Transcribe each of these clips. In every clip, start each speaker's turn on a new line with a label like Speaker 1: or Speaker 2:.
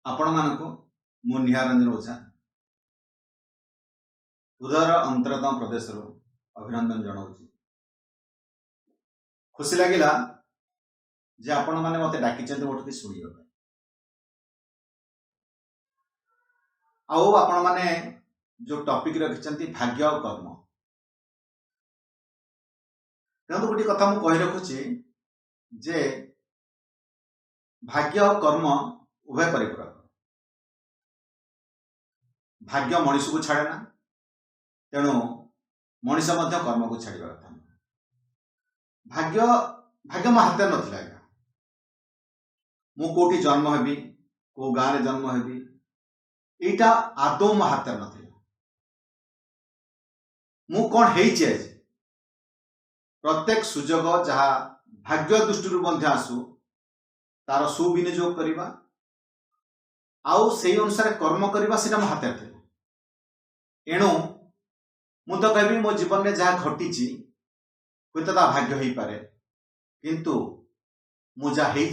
Speaker 1: आपण मानक मु निहारंजन ओझा उदर अंतरतम प्रदेश अभिनंदन जनाऊँ। खुशी लगिला जे आपण माने मते डाकी गोटे शुणा आपण माने जो टॉपिक रखिंट भाग्य और कर्म तेणु गोटे कथा मुझे कही रखुची जे भाग्य और कर्म उभय परिपूरक। भाग्य मनीष को छाड़े ना तेणु मनीष कर्म को छाड़ा कथा। भाग्य भाग्य मो हाथ ना मु कोटी जन्म हेबी को गाँव में जन्म हेबी यहाँ आदौ मो हाथ ना मु कौन है प्रत्येक सुजोग जहाँ भाग्य दृष्टि आसू तार सुविनियोग करवा आउ से अनुसार कर्म करवा से मो हाथ एणु मु तो कहबी मो जीवन में जहाँ घटी हुए तो भाग्य हो पारे किंतु मु जहाँ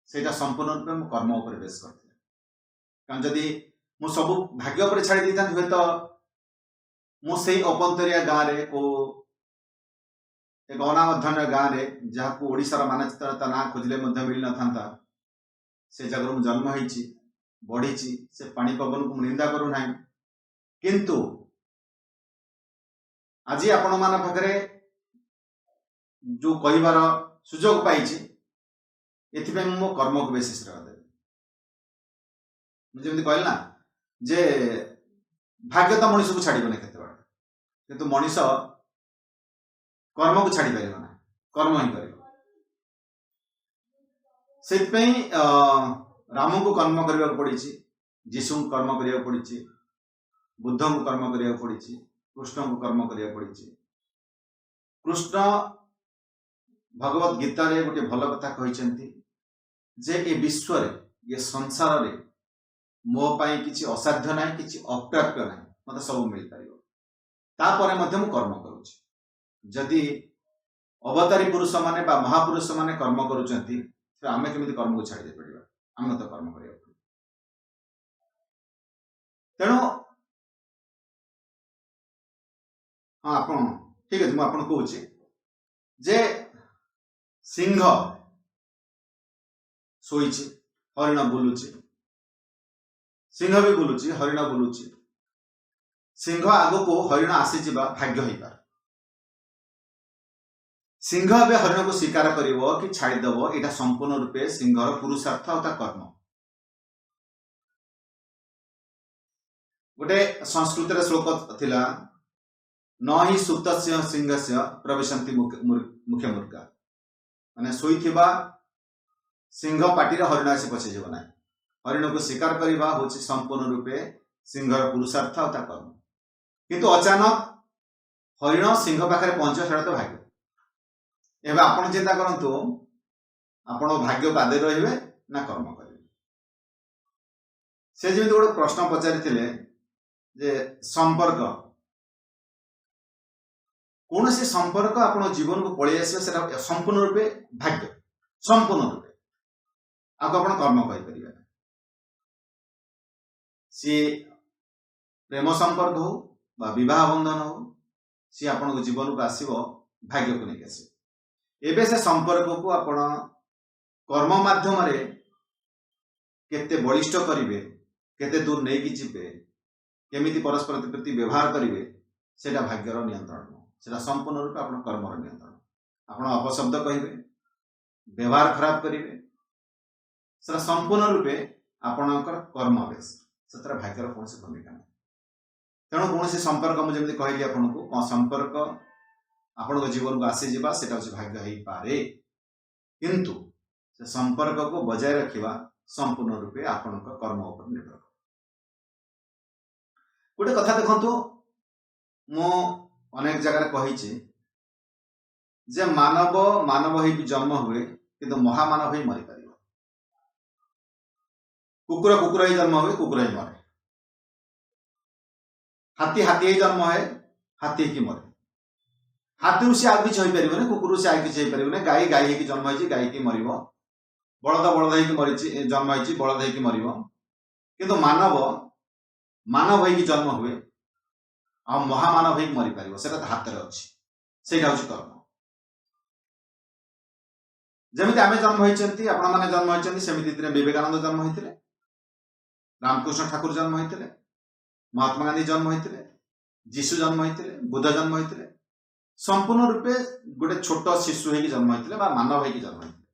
Speaker 1: सेटा संपूर्ण रूप में कर्म उपर बेस कर कारण जदि मु सब भाग्य उपर छाड़ी देता हुए तो मुझे अपंतरिया गाँव में को एक अनामध्यान गाँव में जहाँ को ओडिशार मानचित्र ना खोजिले मिल न था से जगह मु जन्म होती बढ़ी से पानी पवन को निंदा करूना किंतु आज आपण मान पाखे जो कहबार सुजोग पाई एथि मो कर्म को बेसिस देवी मुझे कहल ना जे भाग्य तो मनीष को छाड़बनी केत किंतु मनीष कर्म को छाड़ी पार ना कर्म ही कर राम को कर्म करने को पड़ी जीशु को कर्म करने को पड़ी बुद्ध को कर्म करने को पड़ी कृष्ण को कर्म करने को पड़ी। कृष्ण भगवत गीता रे गोटे भल कथा कहते जे ए विश्व ये संसार रे मो पाई किछि असाध्य ना कि अप्राप्य ना मत सब मिल पार तापर मु कर्म करुछि। जदि अवतारी पुरुष माने बा महापुरुष माने कर्म करुचंती आम केमी कर्म को छाड़ी दे पड़ा आम तो कर्म कर तेणु हाँ आप ठीक है मुझे कहूँ जे सिंह शोई हरिण बुलुची सिंह भी बुलुची हरिण बुलुची सिंह आग को हरिण आसी भाग्य हो पार सिंह ए हरिण को स्वीकार कर कि छाड़ीदेव यहाँ संपूर्ण रूपे सिंहर पुरुषार्थ और कर्म। गोटे संस्कृत श्लोक थिला न ही सुप्त सिंह से प्रवेशंती मुख्य मुर्गा माने शोइथिबा सिंह पार्टी हरिण आसी पशिज ना हरिण को स्वीकार करवा हूँ संपूर्ण रूपे सिंहर पुरुषार्थ और कर्म किंतु अचानक हरिण सिंह पाखे पहुंच सेटा तो भाग्य एवं आपण चिंता करंतु आपण भाग्य बादे रहिबे ना कर्म करेंगे। से जमी गोटे प्रश्न पचारि जे संपर्क कौन से संपर्क आपण जीवन को पलि आसे संपूर्ण रूपे भाग्य संपूर्ण रूपे आपको आपण कर्म करें सी प्रेम संपर्क हो बा विवाह बंधन हो सी आपण जीवन को आसो भाग्य को लेकिन आस एबे से संपर्क को आपण कर्म माध्यम केते बलिष्ठ करिवे केते दूर नहीं कि जीवे केमिति परस्पर प्रति व्यवहार करिवे सेटा भाग्यर नियंत्रण सेटा संपूर्ण रूप आपण कर्मर नियंत्रण आपण अपशब्द कहिवे व्यवहार खराब करिवे सेटा संपूर्ण रूपे आपणकर कर्म बेस सेतरा भाग्यर कौन भूमिका नहीं तेणु कौन संपर्क मुझे कहली आपको संपर्क आपण जीवन को आसी जावा सेटा भाग्य हो पारे किंतु से संपर्क को बजाय रखा संपूर्ण रूपे आपण कर्म उपर निर्भर। गोटे कथा देखंतु मु अनेक जगह कही जे मानव मानव ही जन्म हुए किंतु महामानव ही मरी पार कुकुर कुकुर ही जन्म हुए कुकुर ही मरे हाथी हाथी ही जन्म है हाथी की मरे हाथी से आगे किसी हो पारे कुकुर से आगे किसी हो पारे गाई गाई जन्म हो गाई की मर ବଳଦ ବଳଦ ହେଇକି ମରିଛି, ଜନ୍ମ ହେଇଛି, ବଳଦ ହେଇକି ମରିବ। କିନ୍ତୁ ମାନବ ମାନବ ହେଇକି ଜନ୍ମ ହୁଏ ଆଉ ମହାମାନବ ହେଇକି ମରିପାରିବ, ସେଟା ତା ହାତରେ ଅଛି। ସେଇଟା ହଉଛି କର୍ମ। ଯେମିତି ଆମେ ଜନ୍ମ ହେଇଛନ୍ତି, ଆପଣମାନେ ଜନ୍ମ ହେଇଛନ୍ତି, ସେମିତି ଦିନେ ବିବେକାନନ୍ଦ ଜନ୍ମ ହେଇଥିଲେ, ରାମକୃଷ୍ଣ ଠାକୁର ଜନ୍ମ ହେଇଥିଲେ, ମହାତ୍ମା ଗାନ୍ଧୀ ଜନ୍ମ ହେଇଥିଲେ, ଯୀଶୁ ଜନ୍ମ ହେଇଥିଲେ, ବୁଦ୍ଧ ଜନ୍ମ ହେଇଥିଲେ। ସମ୍ପୂର୍ଣ୍ଣ ରୂପେ ଗୋଟେ ଛୋଟ ଶିଶୁ ହେଇକି ଜନ୍ମ ହେଇଥିଲେ ବା ମାନବ ହେଇକି ଜନ୍ମ ହେଇଥିଲେ।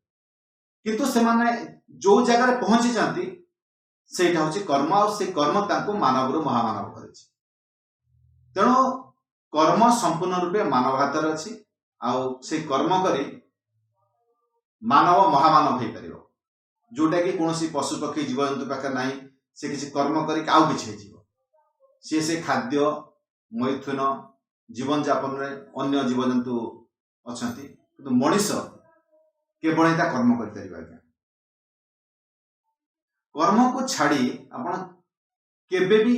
Speaker 1: କିନ୍ତୁ ସେମାନେ ଯୋଉ ଜାଗାରେ ପହଞ୍ଚିଛନ୍ତି ସେଇଟା ହଉଛି କର୍ମ, ଆଉ ସେଇ କର୍ମ ତାଙ୍କୁ ମାନବରୁ ମହାମାନବ କରିଛି। ତେଣୁ କର୍ମ ସମ୍ପୂର୍ଣ୍ଣ ରୂପେ ମାନବ ହାତରେ ଅଛି, ଆଉ ସେଇ କର୍ମ କରି ମାନବ ମହାମାନବ ହେଇପାରିବ, ଯୋଉଟା କି କୌଣସି ପଶୁ ପକ୍ଷୀ ଜୀବଜନ୍ତୁ ପାଖରେ ନାହିଁ। ସେ କିଛି କର୍ମ କରିକି ଆଉ କିଛି ହେଇଯିବ। ସେ ଖାଦ୍ୟ, ମୈଥୁନ, ଜୀବନ ଯାପନରେ ଅନ୍ୟ ଜୀବଜନ୍ତୁ ଅଛନ୍ତି, କିନ୍ତୁ ମଣିଷ କେବଳ ତା କର୍ମ କରିପାରିବ। ଆଜ୍ଞା, କର୍ମକୁ ଛାଡ଼ି ଆପଣ କେବେ ବି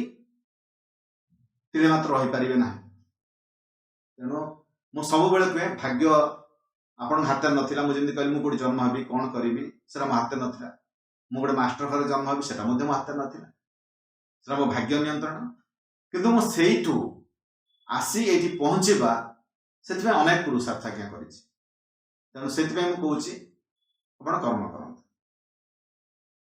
Speaker 1: ତିଳେ ମାତ୍ର ରହିପାରିବେ ନାହିଁ। ତେଣୁ ମୁଁ ସବୁବେଳେ କୁହେ, ଭାଗ୍ୟ ଆପଣଙ୍କ ହାତରେ ନଥିଲା। ମୁଁ ଯେମିତି କହିଲି, ମୁଁ କୋଉଠି ଜନ୍ମ ହେବି, କ'ଣ କରିବି, ସେଟା ମୋ ହାତରେ ନଥିଲା। ମୁଁ ଗୋଟେ ମାଷ୍ଟର ଘରେ ଜନ୍ମ ହେବି, ସେଟା ମଧ୍ୟ ମୋ ହାତରେ ନଥିଲା। ସେଟା ମୋ ଭାଗ୍ୟ ନିୟନ୍ତ୍ରଣ। କିନ୍ତୁ ମୁଁ ସେଇଠୁ ଆସି ଏଇଠି ପହଞ୍ଚିବା, ସେଥିପାଇଁ ଅନେକ ପୁରୁଷାର୍ଥ ଆଜ୍ଞା କରିଛି। ତେଣୁ ସେଥିପାଇଁ ମୁଁ କହୁଛି, ଆପଣ କର୍ମ କରନ୍ତୁ।